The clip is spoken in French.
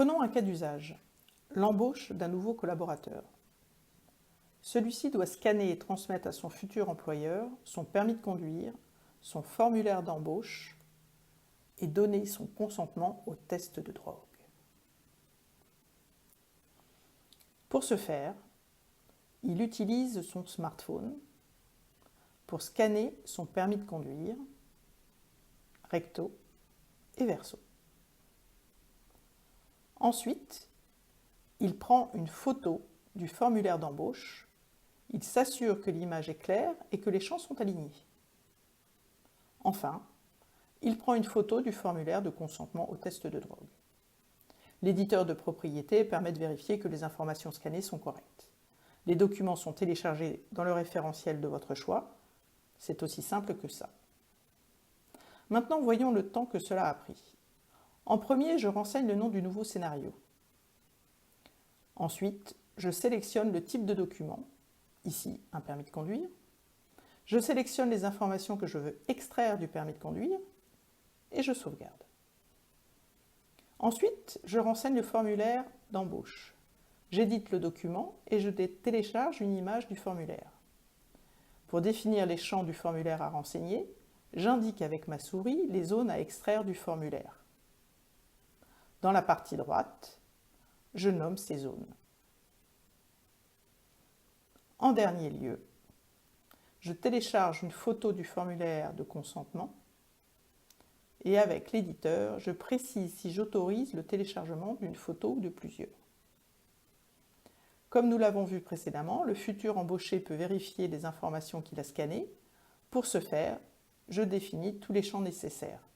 Prenons un cas d'usage, l'embauche d'un nouveau collaborateur. Celui-ci doit scanner et transmettre à son futur employeur son permis de conduire, son formulaire d'embauche et donner son consentement au test de drogue. Pour ce faire, il utilise son smartphone pour scanner son permis de conduire, recto et verso. Ensuite, il prend une photo du formulaire d'embauche, il s'assure que l'image est claire et que les champs sont alignés. Enfin, il prend une photo du formulaire de consentement au test de drogue. L'éditeur de propriété permet de vérifier que les informations scannées sont correctes. Les documents sont téléchargés dans le référentiel de votre choix. C'est aussi simple que ça. Maintenant, voyons le temps que cela a pris. En premier, je renseigne le nom du nouveau scénario. Ensuite, je sélectionne le type de document, ici un permis de conduire. Je sélectionne les informations que je veux extraire du permis de conduire et je sauvegarde. Ensuite, je renseigne le formulaire d'embauche. J'édite le document et je télécharge une image du formulaire. Pour définir les champs du formulaire à renseigner, j'indique avec ma souris les zones à extraire du formulaire. Dans la partie droite, je nomme ces zones. En dernier lieu, je télécharge une photo du formulaire de consentement et avec l'éditeur, je précise si j'autorise le téléchargement d'une photo ou de plusieurs. Comme nous l'avons vu précédemment, le futur embauché peut vérifier les informations qu'il a scannées. Pour ce faire, je définis tous les champs nécessaires.